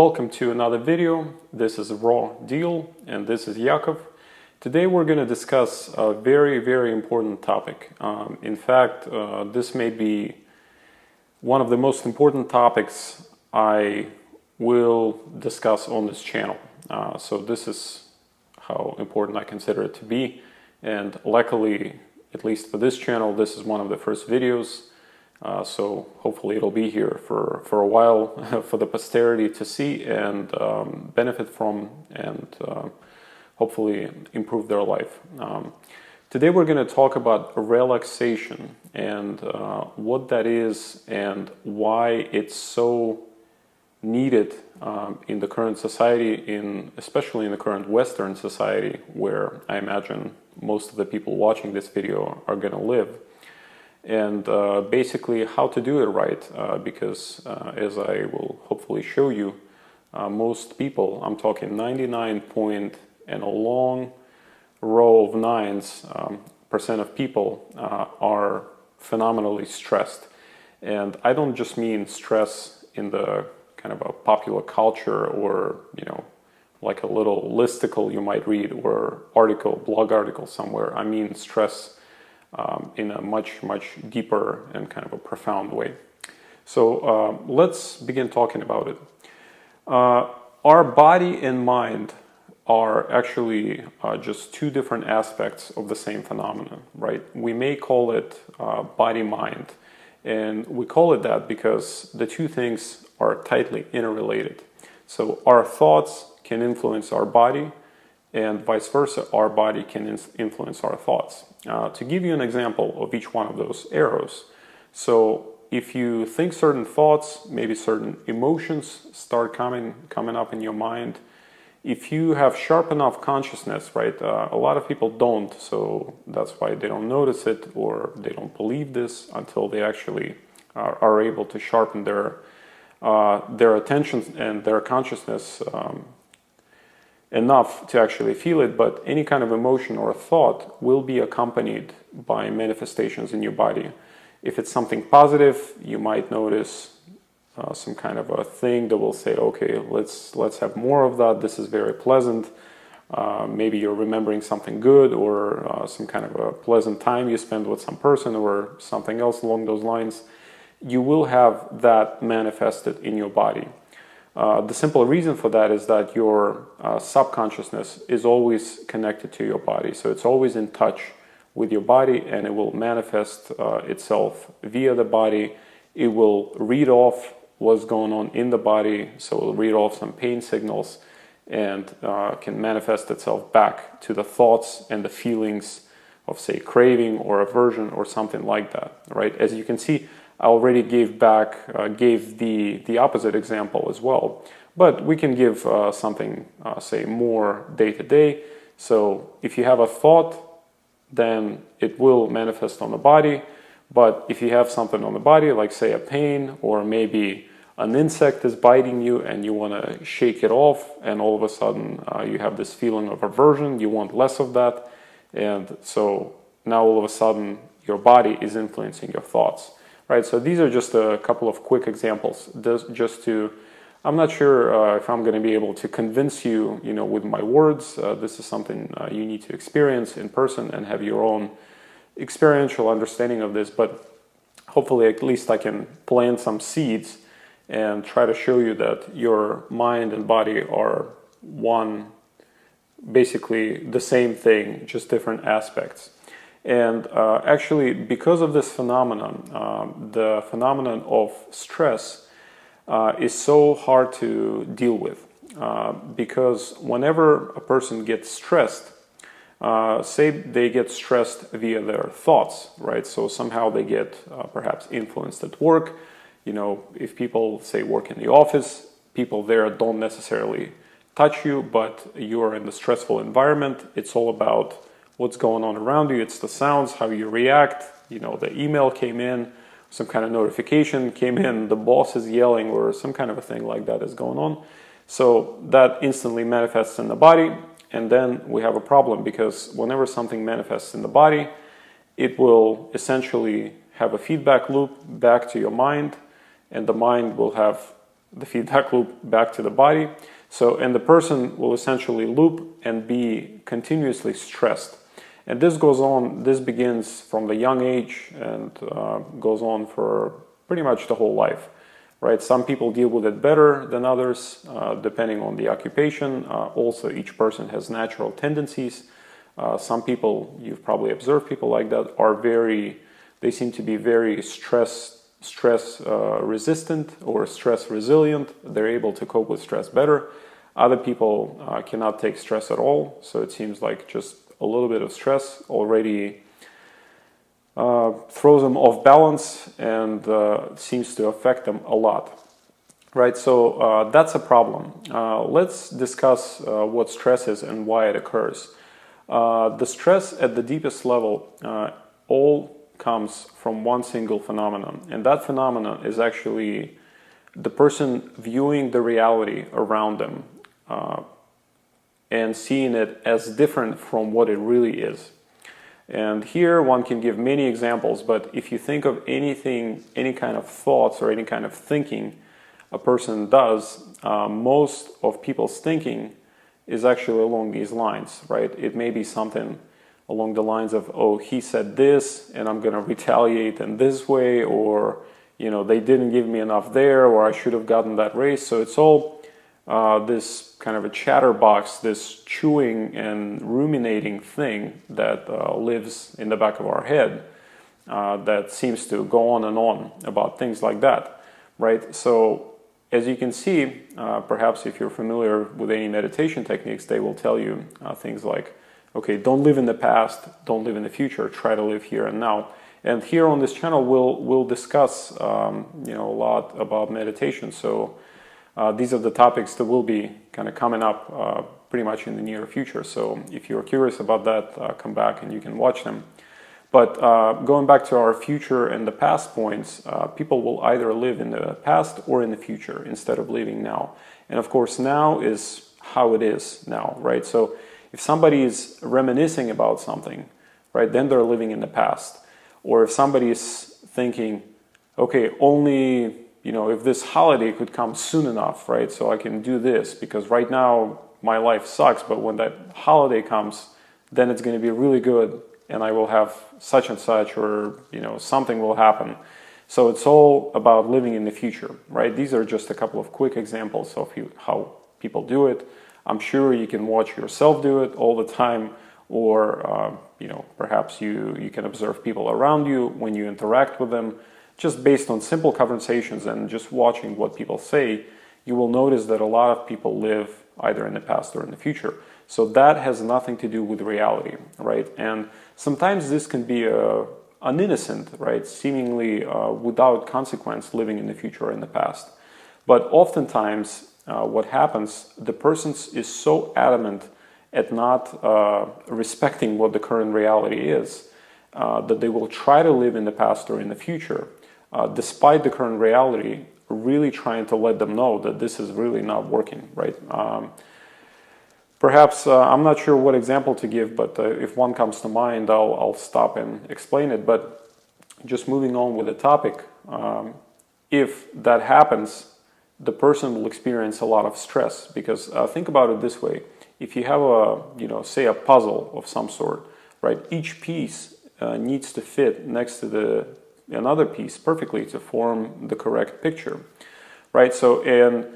welcome to another video. This is Raw Deal and this is Yakov. Today we're going to discuss a very important topic. In fact, this may be one of the most important topics I will discuss on this channel. So this is how important I consider it to be, and luckily, at least for this channel, this is one of the first videos. So hopefully it'll be here for a while for the posterity to see and benefit from, and hopefully improve their life. Today we're going to talk about relaxation and what that is and why it's so needed in the current society, especially in the current Western society, where I imagine most of the people watching this video are going to live. And basically how to do it right, because as I will hopefully show you, most people, I'm talking 99 point and a long row of nines percent of people are phenomenally stressed. And I don't just mean stress in the kind of a popular culture or, you know, like a little listicle you might read or blog article somewhere. I mean stress in a much deeper and kind of a profound way. So let's begin talking about it. Our body and mind are actually just two different aspects of the same phenomenon, right? We may call it body-mind, and we call it that because the two things are tightly interrelated. So our thoughts can influence our body, and vice versa, our body can influence our thoughts. To give you an example of each one of those arrows, so if you think certain thoughts, maybe certain emotions start coming up in your mind. If you have sharp enough consciousness, right, a lot of people don't, so that's why they don't notice it or they don't believe this until they actually are able to sharpen their attention and their consciousness enough to actually feel it. But any kind of emotion or thought will be accompanied by manifestations in your body. If it's something positive, you might notice some kind of a thing that will say, okay, let's have more of that, this is very pleasant. Maybe you're remembering something good or some kind of a pleasant time you spend with some person or something else along those lines. You will have that manifested in your body. The simple reason for that is that your subconsciousness is always connected to your body. So it's always in touch with your body, and it will manifest itself via the body. It will read off what's going on in the body. So it will read off some pain signals and can manifest itself back to the thoughts and the feelings of, say, craving or aversion or something like that, right? As you can see, I already gave the opposite example as well, but we can give something, say, more day to day. So if you have a thought, then it will manifest on the body. But if you have something on the body, like say a pain, or maybe an insect is biting you and you want to shake it off, and all of a sudden you have this feeling of aversion, you want less of that, and so now all of a sudden your body is influencing your thoughts. Right, so these are just a couple of quick examples. I'm not sure if I'm going to be able to convince you, with my words. This is something you need to experience in person and have your own experiential understanding of this. But hopefully, at least I can plant some seeds and try to show you that your mind and body are basically the same thing, just different aspects. And actually, because of this phenomenon, the phenomenon of stress is so hard to deal with. Because whenever a person gets stressed, say they get stressed via their thoughts, right? So somehow they get perhaps influenced at work. If people, say, work in the office, people there don't necessarily touch you, but you're in the stressful environment. It's all about what's going on around you. It's the sounds, how you react. The email came in, some kind of notification came in, the boss is yelling, or some kind of a thing like that is going on. So that instantly manifests in the body, and then we have a problem, because whenever something manifests in the body, it will essentially have a feedback loop back to your mind, and the mind will have the feedback loop back to the body. So, and the person will essentially loop and be continuously stressed. And this goes on, this begins from the young age and goes on for pretty much the whole life, right? Some people deal with it better than others, depending on the occupation. Also, each person has natural tendencies. Some people, you've probably observed people like that, they seem to be very stress resistant or stress resilient. They're able to cope with stress better. Other people cannot take stress at all. So it seems like just a little bit of stress already throws them off balance and seems to affect them a lot. Right, so that's a problem. Let's discuss what stress is and why it occurs. The stress at the deepest level all comes from one single phenomenon, and that phenomenon is actually the person viewing the reality around them and seeing it as different from what it really is. And here one can give many examples, but if you think of anything, any kind of thoughts or any kind of thinking a person does, most of people's thinking is actually along these lines, right? It may be something along the lines of, oh, he said this and I'm going to retaliate in this way, or, you know, they didn't give me enough there, or I should have gotten that raise. So it's all this kind of a chatterbox, this chewing and ruminating thing that lives in the back of our head that seems to go on and on about things like that, right? So as you can see, perhaps if you're familiar with any meditation techniques, they will tell you things like, okay, don't live in the past, don't live in the future, try to live here and now. And here on this channel, we'll discuss a lot about meditation. So these are the topics that will be kind of coming up pretty much in the near future. So if you're curious about that, come back and you can watch them. But going back to our future and the past points, people will either live in the past or in the future instead of living now. And of course, now is how it is now, right? So if somebody is reminiscing about something, right, then they're living in the past. Or if somebody is thinking, okay, only, if this holiday could come soon enough, right, so I can do this, because right now my life sucks, but when that holiday comes, then it's going to be really good, and I will have such and such, or, something will happen. So it's all about living in the future, right? These are just a couple of quick examples of how people do it. I'm sure you can watch yourself do it all the time, or perhaps you can observe people around you when you interact with them. Just based on simple conversations and just watching what people say, you will notice that a lot of people live either in the past or in the future. So that has nothing to do with reality, right? And sometimes this can be an innocent, right, seemingly without consequence, living in the future or in the past. But oftentimes what happens, the person is so adamant at not respecting what the current reality is that they will try to live in the past or in the future, despite the current reality really trying to let them know that this is really not working, right? Perhaps, I'm not sure what example to give, but if one comes to mind, I'll stop and explain it. But just moving on with the topic, if that happens, the person will experience a lot of stress, because think about it this way. If you have say a puzzle of some sort, right, each piece needs to fit next to another piece perfectly to form the correct picture, right? So, and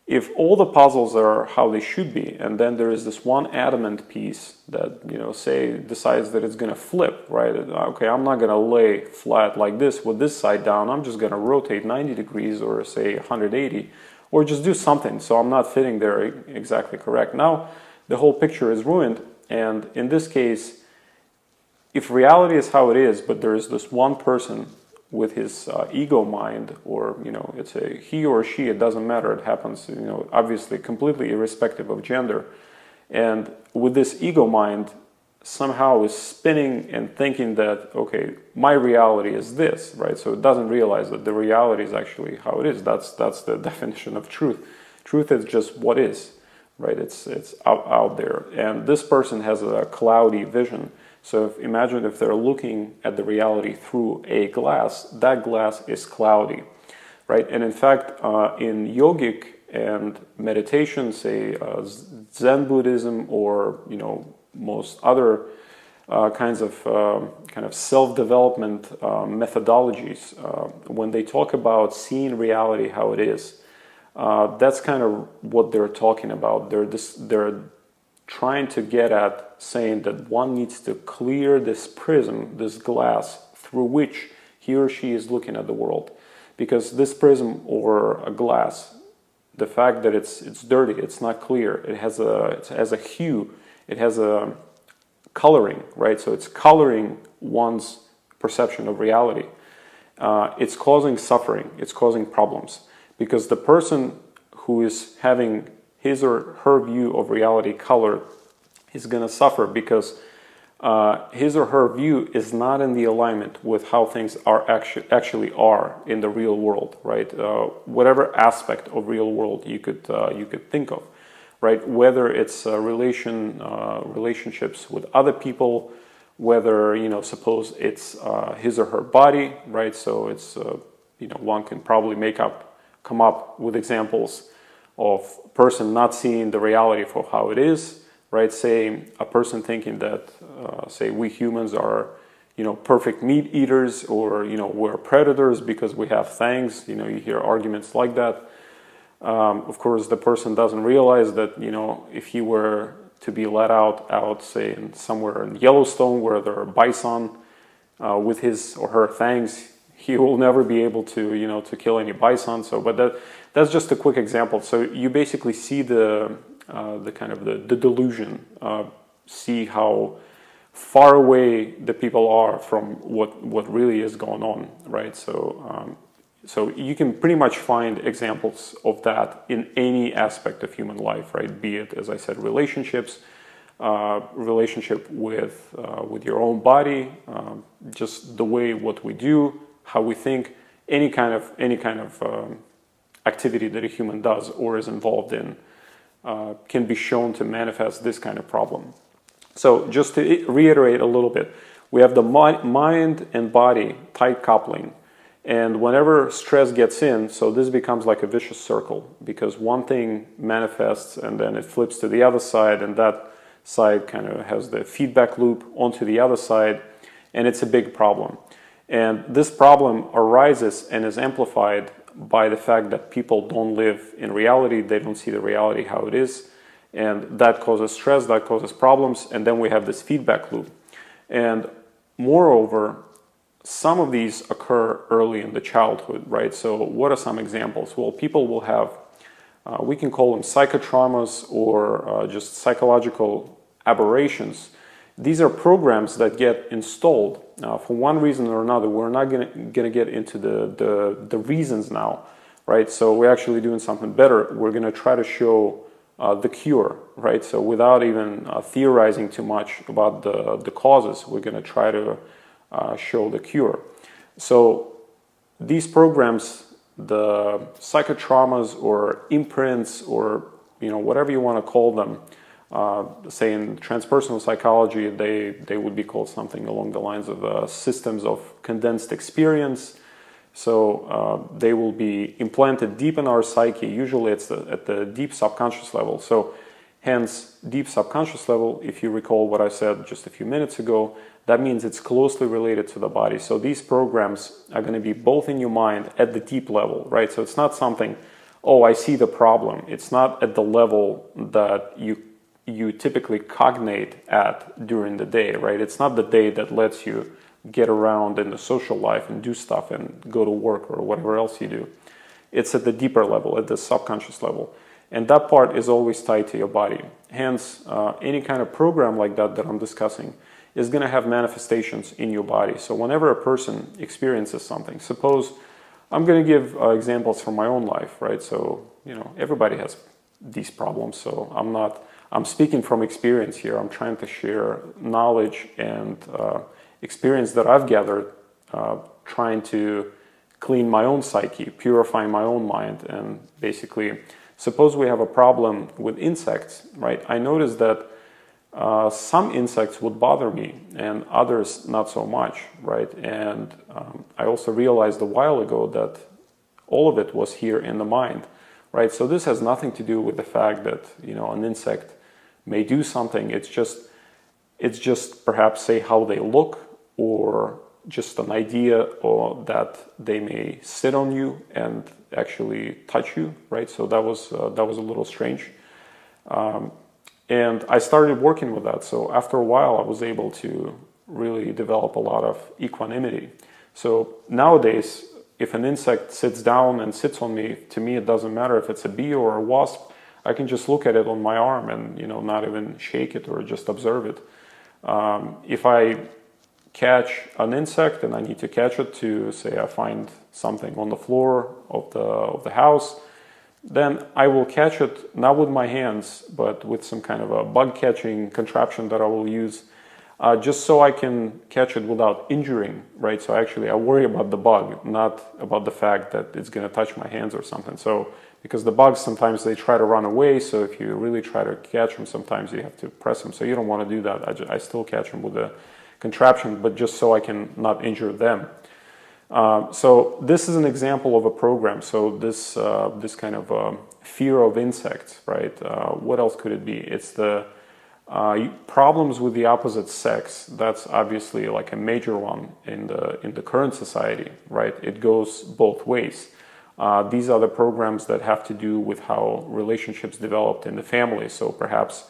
if all the puzzles are how they should be, and then there is this one adamant piece that, say decides that it's going to flip, right? Okay, I'm not going to lay flat like this with this side down. I'm just going to rotate 90 degrees or say 180, or just do something so I'm not fitting there exactly correct. Now, the whole picture is ruined. And in this case, if reality is how it is, but there is this one person with his ego mind, or it's a he or she, it doesn't matter, it happens obviously completely irrespective of gender, and with this ego mind somehow is spinning and thinking that, okay, my reality is this, right? So it doesn't realize that the reality is actually how it is. That's the definition of truth. Truth is just what is, right? It's out there, and this person has a cloudy vision. So imagine if they're looking at the reality through a glass, that glass is cloudy, right? And in fact, in yogic and meditation, say Zen Buddhism, or most other kinds of kind of self-development methodologies, when they talk about seeing reality how it is, that's kind of what they're talking about. They're trying to get at saying that one needs to clear this prism, this glass, through which he or she is looking at the world. Because this prism or a glass, the fact that it's dirty, it's not clear, it has a hue, it has a coloring, right? So it's coloring one's perception of reality. It's causing suffering, it's causing problems. Because the person who is having his or her view of reality colored is going to suffer because his or her view is not in the alignment with how things are actually are in the real world, right? Whatever aspect of real world you could think of, right? Whether it's relationships with other people, whether suppose it's his or her body, right? So it's one can probably come up with examples of a person not seeing the reality for how it is, right? Say a person thinking that, say we humans are, perfect meat eaters, or, we're predators because we have fangs. You hear arguments like that. Of course, the person doesn't realize that, if he were to be let out, say, somewhere in Yellowstone where there are bison with his or her fangs, he will never be able to, to kill any bison. So, but that's just a quick example. So you basically see the kind of the delusion, see how far away the people are from what really is going on, right? So, so you can pretty much find examples of that in any aspect of human life, right? Be it, as I said, relationships, relationship with your own body, just the way what we do, how we think, any kind of activity that a human does or is involved in can be shown to manifest this kind of problem. So just to reiterate a little bit, we have the mind and body tight coupling, and whenever stress gets in, so this becomes like a vicious circle, because one thing manifests and then it flips to the other side, and that side kind of has the feedback loop onto the other side, and it's a big problem. And this problem arises and is amplified by the fact that people don't live in reality, they don't see the reality how it is, and that causes stress, that causes problems, and then we have this feedback loop. And moreover, some of these occur early in the childhood, right? So what are some examples? Well, people will have, we can call them psychotraumas or just psychological aberrations. These are programs that get installed for one reason or another. We're not going to get into the reasons now, right? So we're actually doing something better. We're going to try to show the cure, right? So without even theorizing too much about the causes, we're going to try to show the cure. So these programs, the psychotraumas or imprints, or whatever you want to call them, say in transpersonal psychology, they would be called something along the lines of systems of condensed experience. So they will be implanted deep in our psyche. Usually it's at the deep subconscious level. So hence, deep subconscious level, if you recall what I said just a few minutes ago, that means it's closely related to the body. So these programs are going to be both in your mind at the deep level, right? So it's not something, oh, I see the problem. It's not at the level that you typically cognate at during the day, right? It's not the day that lets you get around in the social life and do stuff and go to work or whatever else you do. It's at the deeper level, at the subconscious level. And that part is always tied to your body. Hence, any kind of program like that I'm discussing is going to have manifestations in your body. So whenever a person experiences something, suppose, I'm going to give examples from my own life, right? So, everybody has these problems. So I'm speaking from experience here. I'm trying to share knowledge and experience that I've gathered, trying to clean my own psyche, purify my own mind. And basically, suppose we have a problem with insects, right? I noticed that some insects would bother me and others not so much, right? And I also realized a while ago that all of it was here in the mind, right? So this has nothing to do with the fact that, you know, an insect may do something. It's just perhaps say how they look, or just an idea or that they may sit on you and actually touch you, right? So that was a little strange. And I started working with that. So after a while, I was able to really develop a lot of equanimity. So nowadays, if an insect sits down and sits on me, to me it doesn't matter if it's a bee or a wasp. I can just look at it on my arm and, you know, not even shake it or just observe it. If I catch an insect and I need to catch it to, say, I find something on the floor of the house, then I will catch it, not with my hands, but with some kind of a bug catching contraption that I will use, just so I can catch it without injuring, right? So actually I worry about the bug, not about the fact that it's going to touch my hands or something. So because the bugs, sometimes they try to run away, so if you really try to catch them, sometimes you have to press them. So you don't want to do that. I still catch them with a contraption, but just so I can not injure them. So this is an example of a program. So this kind of fear of insects, right? What else could it be? It's the problems with the opposite sex. That's obviously like a major one in the current society, right? It goes both ways. These are the programs that have to do with how relationships developed in the family. So perhaps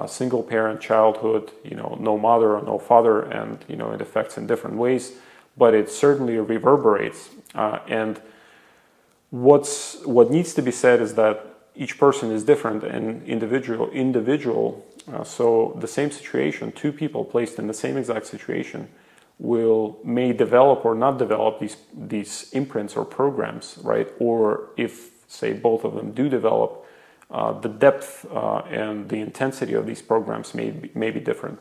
single parent childhood, you know, no mother or no father, and, you know, it affects in different ways, but it certainly reverberates. And what needs to be said is that each person is different and individual. So the same situation, two people placed in the same exact situation may develop or not develop these imprints or programs, right? Or if, say, both of them do develop, the depth and the intensity of these programs may be different.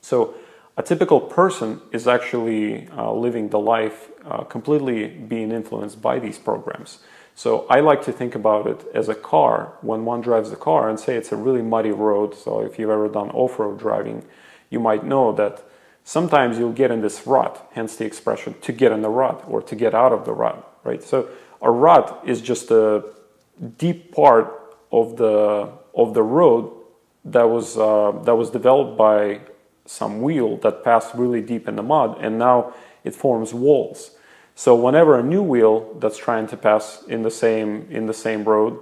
So a typical person is actually living the life completely being influenced by these programs. So I like to think about it as a car. When one drives the car, and say it's a really muddy road, so if you've ever done off-road driving, you might know that sometimes you'll get in this rut, hence the expression to get in the rut or to get out of the rut, right? So a rut is just a deep part of the road that was developed by some wheel that passed really deep in the mud, and now it forms walls. So whenever a new wheel that's trying to pass in the same road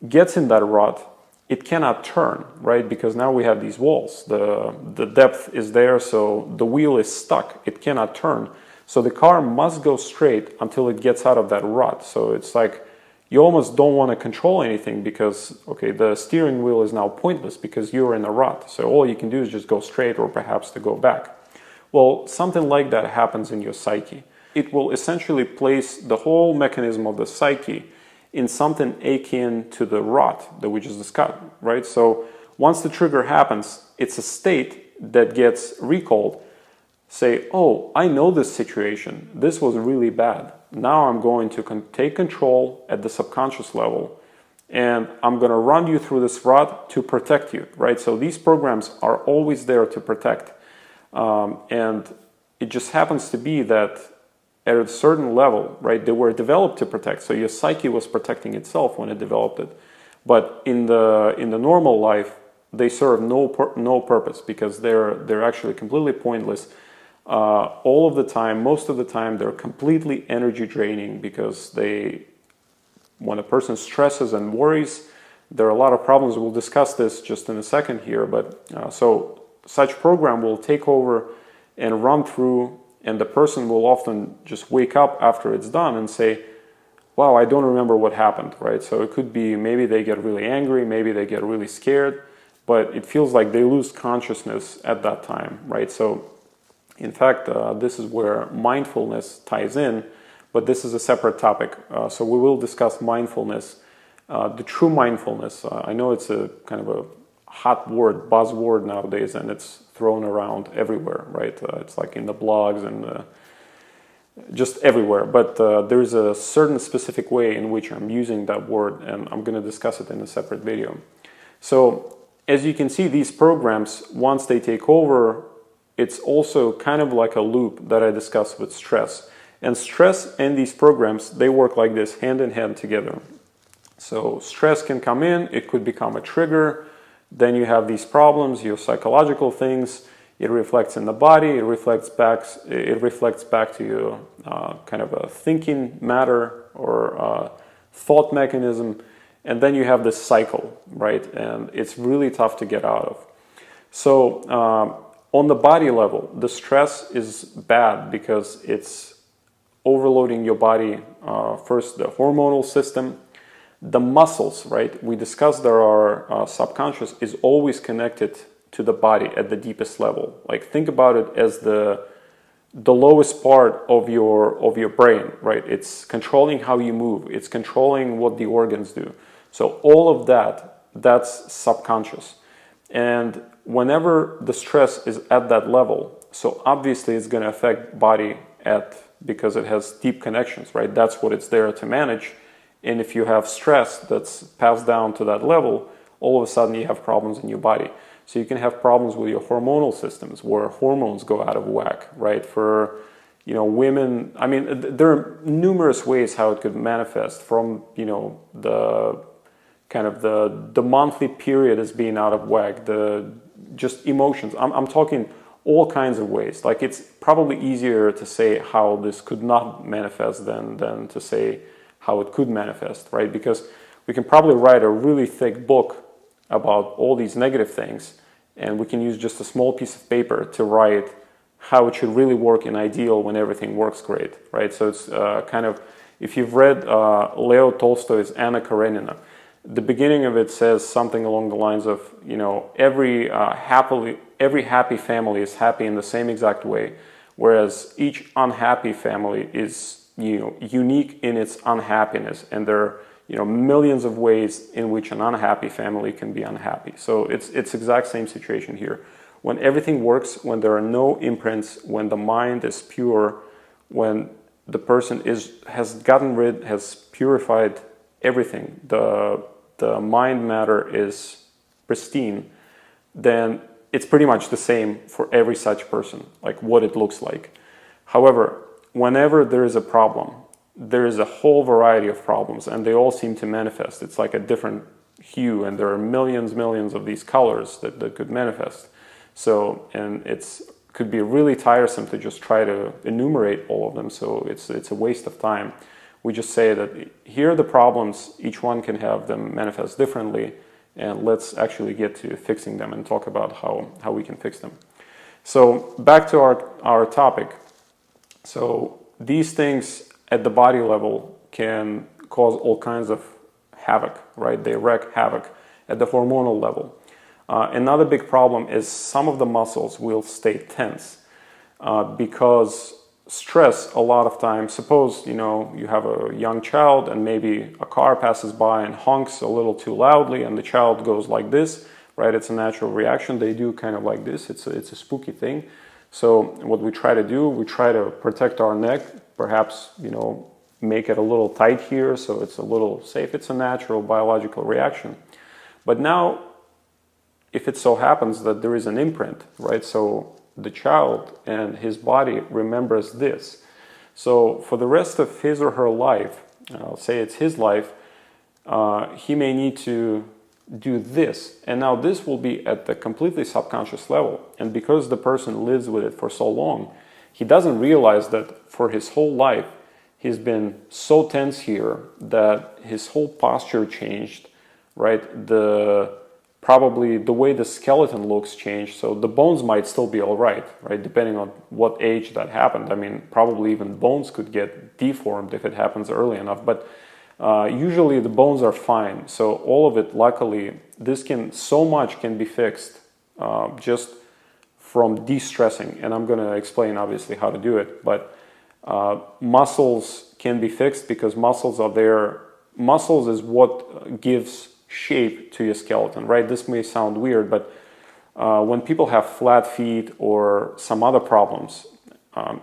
gets in that rut, it cannot turn, right? Because now we have these walls. The depth is there, so the wheel is stuck. It cannot turn. So the car must go straight until it gets out of that rut. So it's like you almost don't want to control anything because, okay, the steering wheel is now pointless because you're in a rut. So all you can do is just go straight or perhaps to go back. Well, something like that happens in your psyche. It will essentially place the whole mechanism of the psyche in something akin to the rut that we just discussed, right? So once the trigger happens, it's a state that gets recalled. Say, oh, I know this situation. This was really bad. Now I'm going to take control at the subconscious level, and I'm going to run you through this rut to protect you, right? So these programs are always there to protect. And it just happens to be that at a certain level, right, they were developed to protect. So your psyche was protecting itself when it developed it. But in the normal life, they serve no purpose because they're actually completely pointless. All of the time, most of the time, they're completely energy draining because when a person stresses and worries, there are a lot of problems. We'll discuss this just in a second here. But so such program will take over and run through, and the person will often just wake up after it's done and say, wow, I don't remember what happened, right? So it could be maybe they get really angry, maybe they get really scared, but it feels like they lose consciousness at that time, right? So in fact, this is where mindfulness ties in, but this is a separate topic. So we will discuss mindfulness, the true mindfulness. I know it's a kind of a hot word, buzzword nowadays, and it's thrown around everywhere, right? It's like in the blogs and just everywhere. But there's a certain specific way in which I'm using that word, and I'm going to discuss it in a separate video. So as you can see, these programs, once they take over, it's also kind of like a loop that I discussed with stress. And stress and these programs, they work like this, hand in hand together. So stress can come in, it could become a trigger, then you have these problems, your psychological things, it reflects in the body, it reflects back to your kind of a thinking matter or thought mechanism, and then you have this cycle, right? And it's really tough to get out of. So on the body level, the stress is bad because it's overloading your body, first the hormonal system, the muscles, right? We discussed that our subconscious is always connected to the body at the deepest level. Like think about it as the lowest part of your brain, right? It's controlling how you move. It's controlling what the organs do. So all of that's subconscious. And whenever the stress is at that level, so obviously it's going to affect body because it has deep connections, right? That's what it's there to manage. And if you have stress that's passed down to that level, all of a sudden you have problems in your body. So you can have problems with your hormonal systems where hormones go out of whack, right? For, women, I mean, there are numerous ways how it could manifest from, the kind of the monthly period as being out of whack, just emotions. I'm talking all kinds of ways. Like it's probably easier to say how this could not manifest than to say how it could manifest, right? Because we can probably write a really thick book about all these negative things, and we can use just a small piece of paper to write how it should really work in ideal when everything works great, right? So it's kind of, if you've read Leo Tolstoy's Anna Karenina, the beginning of it says something along the lines of, every happy family is happy in the same exact way, whereas each unhappy family is, unique in its unhappiness, and there are millions of ways in which an unhappy family can be unhappy. So it's exact same situation here. When everything works, when there are no imprints, when the mind is pure, when the person has purified everything, the mind matter is pristine, then it's pretty much the same for every such person, like what it looks like. However, whenever there is a problem, there is a whole variety of problems, and they all seem to manifest. It's like a different hue, and there are millions of these colors that could manifest. So, and could be really tiresome to just try to enumerate all of them, so it's a waste of time. We just say that here are the problems, each one can have them manifest differently, and let's actually get to fixing them and talk about how we can fix them. So back to our topic. So these things at the body level can cause all kinds of havoc, right? They wreak havoc at the hormonal level. Another big problem is some of the muscles will stay tense because stress a lot of times, suppose you have a young child and maybe a car passes by and honks a little too loudly and the child goes like this, right? It's a natural reaction. They do kind of like this. It's a spooky thing. So what we try to do, we try to protect our neck, perhaps, make it a little tight here so it's a little safe. It's a natural biological reaction. But now, if it so happens that there is an imprint, right? So the child and his body remembers this. So for the rest of his or her life, I'll say it's his life, he may need to do this. And now this will be at the completely subconscious level. And because the person lives with it for so long, he doesn't realize that for his whole life, he's been so tense here that his whole posture changed, right? Probably the way the skeleton looks changed. So the bones might still be all right, depending on what age that happened. I mean, probably even bones could get deformed if it happens early enough, but usually the bones are fine. So all of it, luckily, so much can be fixed just from de-stressing. And I'm going to explain obviously how to do it, but muscles can be fixed because muscles are there. Muscles is what gives shape to your skeleton, right? This may sound weird, but when people have flat feet or some other problems,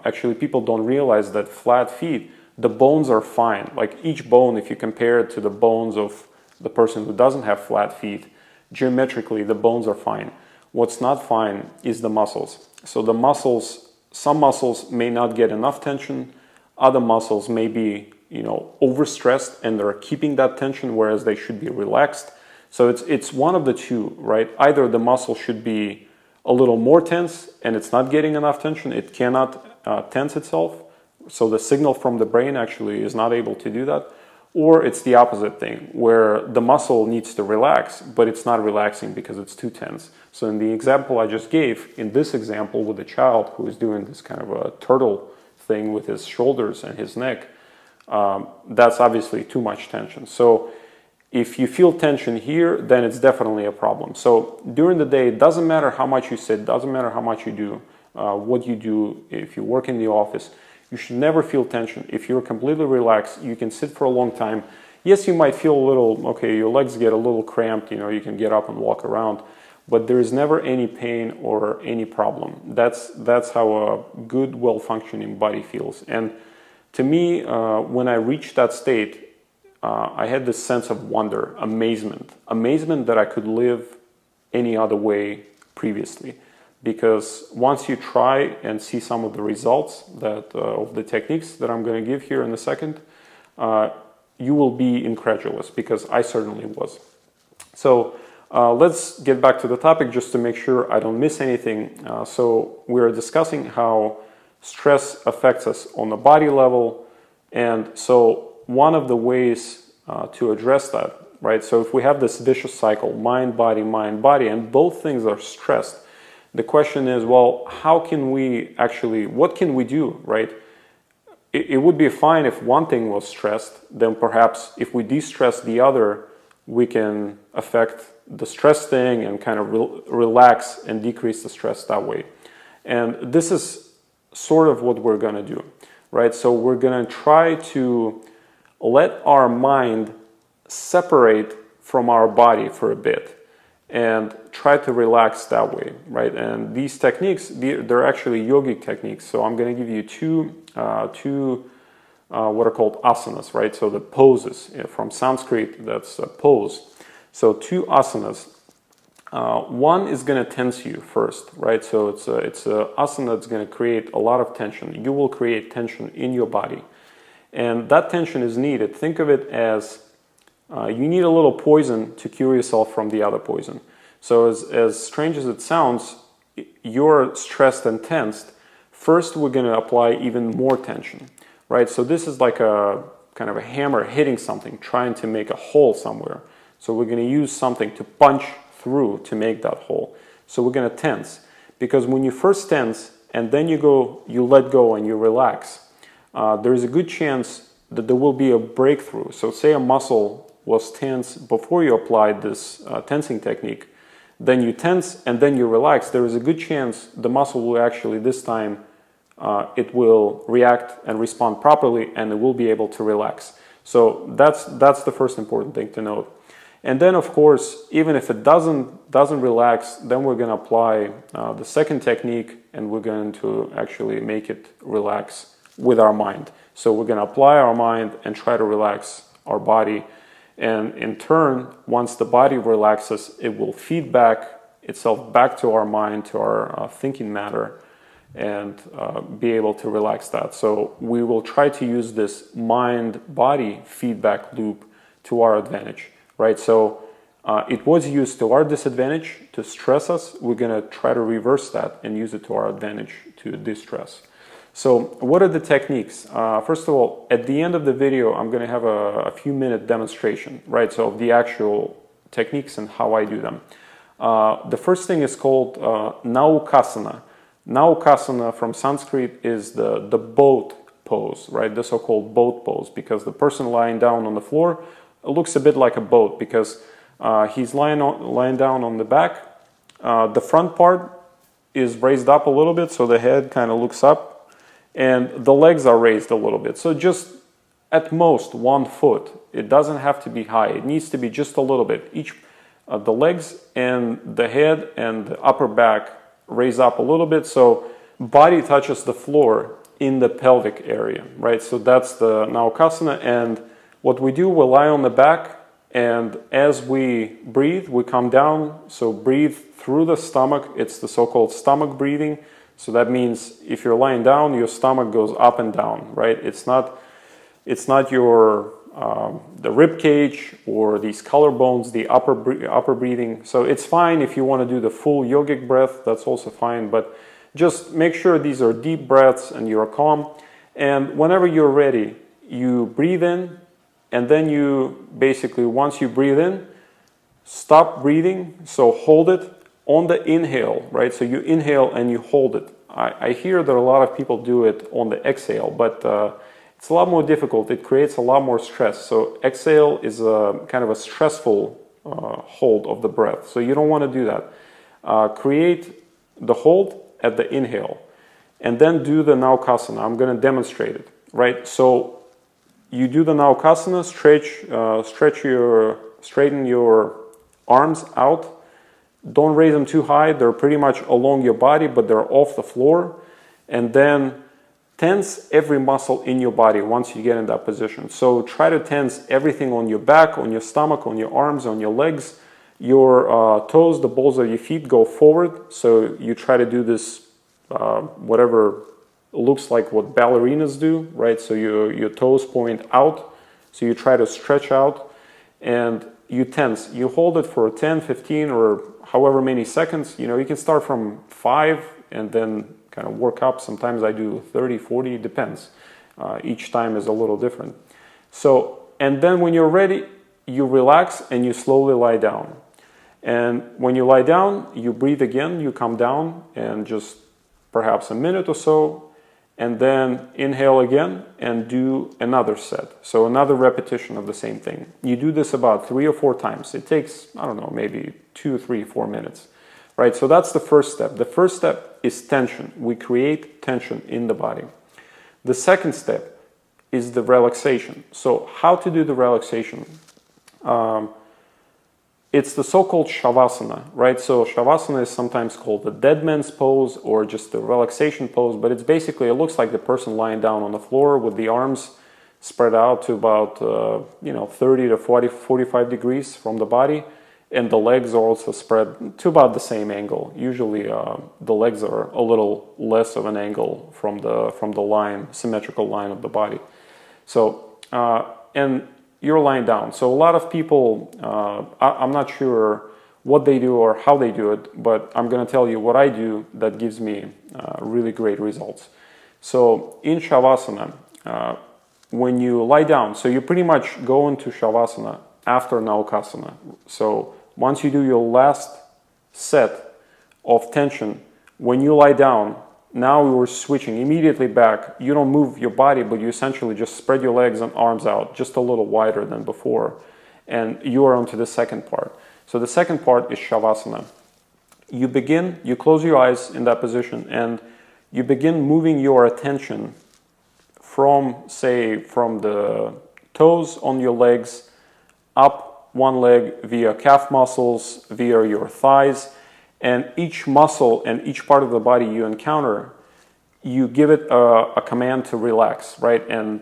actually people don't realize that flat feet, the bones are fine. Like each bone, if you compare it to the bones of the person who doesn't have flat feet, geometrically the bones are fine. What's not fine is the muscles. So the muscles, some muscles may not get enough tension, Other muscles may be, overstressed and they're keeping that tension, whereas they should be relaxed. So it's one of the two, right? Either the muscle should be a little more tense and it's not getting enough tension, it cannot tense itself, so the signal from the brain actually is not able to do that, or it's the opposite thing, where the muscle needs to relax, but it's not relaxing because it's too tense. So in the example I just gave, in this example with a child who is doing this kind of a turtle thing with his shoulders and his neck, that's obviously too much tension. So if you feel tension here, then it's definitely a problem. So during the day, it doesn't matter how much you sit, doesn't matter how much you do, what you do, if you work in the office, you should never feel tension. If you're completely relaxed, you can sit for a long time. Yes, you might feel a little, okay, your legs get a little cramped, you can get up and walk around, but there is never any pain or any problem. That's how a good, well-functioning body feels. And to me, when I reached that state, I had this sense of wonder, amazement that I could live any other way previously. Because once you try and see some of the results of the techniques that I'm going to give here in a second, you will be incredulous, because I certainly was. So let's get back to the topic just to make sure I don't miss anything. So we're discussing how stress affects us on the body level, and so one of the ways to address that, right? So if we have this vicious cycle, mind, body, and both things are stressed, the question is, well, what can we do, right? It would be fine if one thing was stressed, then perhaps if we de-stress the other, we can affect the stress thing and kind of relax and decrease the stress that way. And this is sort of what we're going to do, right? So we're going to try to let our mind separate from our body for a bit and try to relax that way, right? And these techniques, they're actually yogic techniques. So I'm going to give you two what are called asanas, right? So the poses, from Sanskrit, that's a pose. So two asanas. One is going to tense you first, right? So it's a asana that's going to create a lot of tension. You will create tension in your body, and that tension is needed. Think of it as you need a little poison to cure yourself from the other poison. So as strange as it sounds, you're stressed and tensed. First, we're going to apply even more tension, right? So this is like a kind of a hammer hitting something, trying to make a hole somewhere. So we're going to use something to punch through to make that hole. So we're going to tense, because when you first tense and then you let go and you relax, there is a good chance that there will be a breakthrough. So say a muscle was tense before you applied this tensing technique, then you tense and then you relax, there is a good chance the muscle will actually, this time, it will react and respond properly, and it will be able to relax. So that's the first important thing to note. And then, of course, even if it doesn't relax, then we're going to apply the second technique, and we're going to actually make it relax with our mind. So we're going to apply our mind and try to relax our body. And in turn, once the body relaxes, it will feed itself back to our mind, to our thinking matter, and be able to relax that. So we will try to use this mind-body feedback loop to our advantage, right? So it was used to our disadvantage to stress us. We're going to try to reverse that and use it to our advantage to distress. So what are the techniques? First of all, at the end of the video, I'm going to have a few-minute demonstration, right? So of the actual techniques and how I do them. The first thing is called Naukasana. Naukasana from Sanskrit is the boat pose, right? The so-called boat pose, because the person lying down on the floor looks a bit like a boat, because he's lying down on the back. The front part is raised up a little bit, so the head kind of looks up, and the legs are raised a little bit. So just at most 1 foot. It doesn't have to be high. It needs to be just a little bit. The legs and the head and the upper back raise up a little bit, so body touches the floor in the pelvic area, right? So that's the Naukasana, and what we do, we lie on the back, and as we breathe, we come down. So breathe through the stomach. It's the so-called stomach breathing. So that means if you're lying down, your stomach goes up and down, right? It's not your the rib cage or these collarbones, the upper breathing. So it's fine if you want to do the full yogic breath, that's also fine, but just make sure these are deep breaths and you're calm. And whenever you're ready, you breathe in, and then you basically, once you breathe in, stop breathing, so hold it on the inhale, right? So you inhale and you hold it. I hear that a lot of people do it on the exhale, but it's a lot more difficult. It creates a lot more stress. So exhale is a kind of a stressful hold of the breath. So you don't want to do that. Create the hold at the inhale, and then do the Naukasana. I'm going to demonstrate it, right? So you do the Naukasana, straighten your arms out. Don't raise them too high. They're pretty much along your body, but they're off the floor. And then tense every muscle in your body once you get in that position. So try to tense everything on your back, on your stomach, on your arms, on your legs. Your toes, the balls of your feet go forward. So you try to do this, whatever looks like what ballerinas do, right? So your toes point out. So you try to stretch out and you tense. You hold it for 10, 15, or however many seconds. You know, you can start from 5 and then kind of work up. Sometimes I do 30, 40, it depends. Each time is a little different. So, and then when you're ready, you relax and you slowly lie down. And when you lie down, you breathe again, you come down and just perhaps a minute or so, and then inhale again and do another set. So another repetition of the same thing. You do this about 3 or 4 times. It takes, I don't know, maybe 2, 3, 4 minutes. Right, so that's the first step. The first step is tension. We create tension in the body. The second step is the relaxation. So how to do the relaxation? It's the so-called Shavasana, right? So Shavasana is sometimes called the dead man's pose or just the relaxation pose, but it's basically, it looks like the person lying down on the floor with the arms spread out to about 30 to 45 degrees from the body. And the legs are also spread to about the same angle. Usually the legs are a little less of an angle from the line, symmetrical line of the body. So, and you're lying down. So a lot of people, I'm not sure what they do or how they do it, but I'm going to tell you what I do that gives me really great results. So in Shavasana, when you lie down, so you pretty much go into Shavasana after Naukasana. So once you do your last set of tension, when you lie down, now we're switching immediately back. You don't move your body, but you essentially just spread your legs and arms out just a little wider than before. And you are onto the second part. So the second part is Shavasana. You close your eyes in that position and you begin moving your attention from the toes on your legs up one leg via calf muscles, via your thighs, and each muscle and each part of the body you encounter, you give it a command to relax, right? And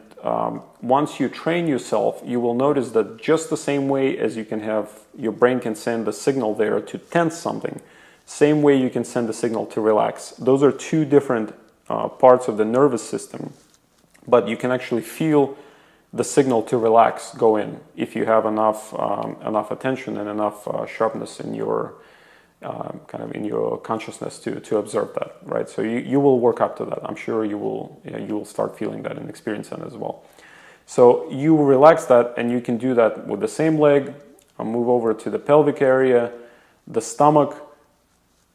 once you train yourself, you will notice that just the same way as you can have, your brain can send a signal there to tense something, same way you can send a signal to relax. Those are two different parts of the nervous system, but you can actually feel the signal to relax go in if you have enough attention and enough sharpness in your kind of in your consciousness to observe that, right? So you will work up to that. I'm sure you will start feeling that and experiencing it as well. So you relax that, and you can do that with the same leg. I'll move over to the pelvic area, the stomach,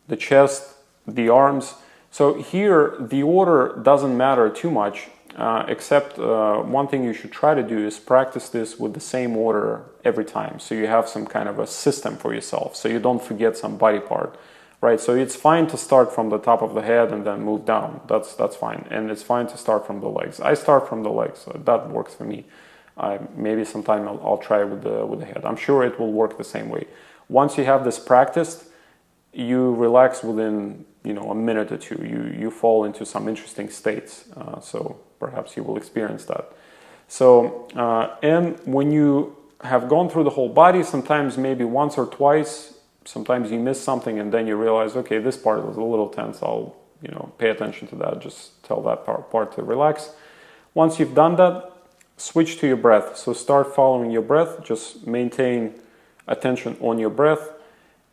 the chest, the arms. So here the order doesn't matter too much. Except one thing you should try to do is practice this with the same order every time, so you have some kind of a system for yourself, so you don't forget some body part, right? So it's fine to start from the top of the head and then move down. That's fine, and it's fine to start from the legs. I start from the legs, so that works for me. Maybe sometime I'll try with the head. I'm sure it will work the same way. Once you have this practiced, you relax within a minute or two. You fall into some interesting states. So perhaps you will experience that. So and when you have gone through the whole body, sometimes maybe once or twice, sometimes you miss something and then you realize, okay, this part was a little tense. I'll pay attention to that. Just tell that part to relax. Once you've done that, switch to your breath. So start following your breath. Just maintain attention on your breath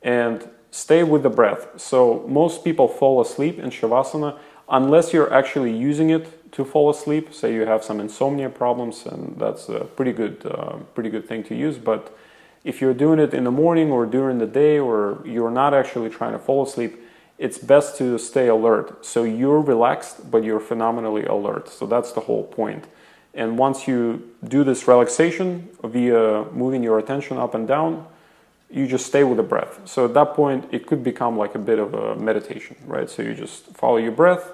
and stay with the breath. So most people fall asleep in Shavasana unless you're actually using it to fall asleep. Say you have some insomnia problems, and that's a pretty good thing to use. But if you're doing it in the morning or during the day, or you're not actually trying to fall asleep, it's best to stay alert. So you're relaxed, but you're phenomenally alert. So that's the whole point. And once you do this relaxation via moving your attention up and down, you just stay with the breath. So at that point, it could become like a bit of a meditation, right? So you just follow your breath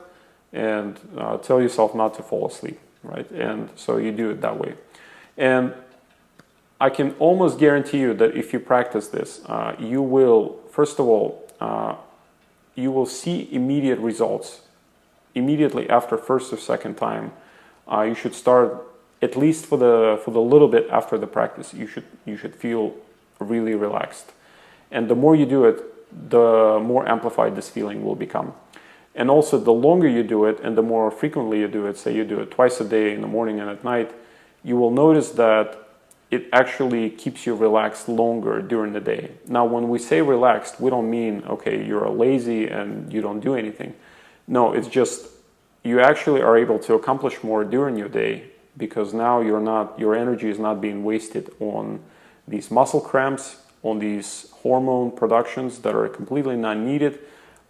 and tell yourself not to fall asleep, right? And so you do it that way. And I can almost guarantee you that if you practice this, you will, first of all, you will see immediate results. Immediately after first or second time, you should start, at least for the little bit after the practice, you should feel really relaxed. And the more you do it, the more amplified this feeling will become. And also, the longer you do it and the more frequently you do it, say you do it twice a day in the morning and at night, you will notice that it actually keeps you relaxed longer during the day. Now, when we say relaxed, we don't mean, okay, you're lazy and you don't do anything. No, it's just you actually are able to accomplish more during your day, because now your energy is not being wasted on these muscle cramps, on these hormone productions that are completely not needed,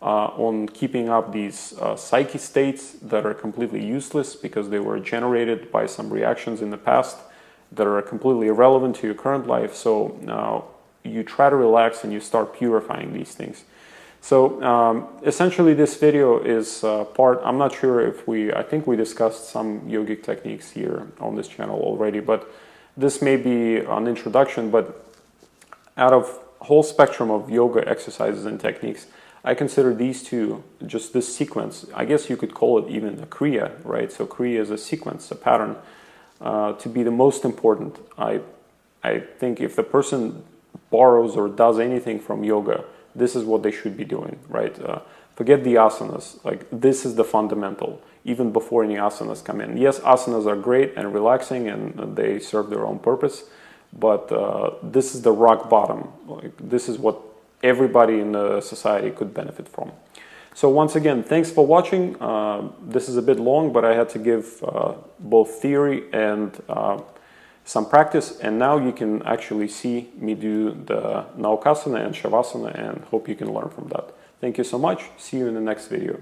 on keeping up these psyche states that are completely useless because they were generated by some reactions in the past that are completely irrelevant to your current life. So now you try to relax and you start purifying these things. So essentially this video is part, I'm not sure if I think we discussed some yogic techniques here on this channel already, but this may be an introduction. But out of whole spectrum of yoga exercises and techniques, I consider these two, just this sequence, I guess you could call it even a kriya, right? So kriya is a sequence, a pattern, to be the most important. I think if the person borrows or does anything from yoga, this is what they should be doing, right? Forget the asanas. Like, this is the fundamental, even before any asanas come in. Yes, asanas are great and relaxing and they serve their own purpose, but this is the rock bottom. Like, this is what everybody in the society could benefit from. So once again, thanks for watching. This is a bit long, but I had to give both theory and some practice, and now you can actually see me do the Naukasana and Shavasana, and hope you can learn from that. Thank you so much. See you in the next video.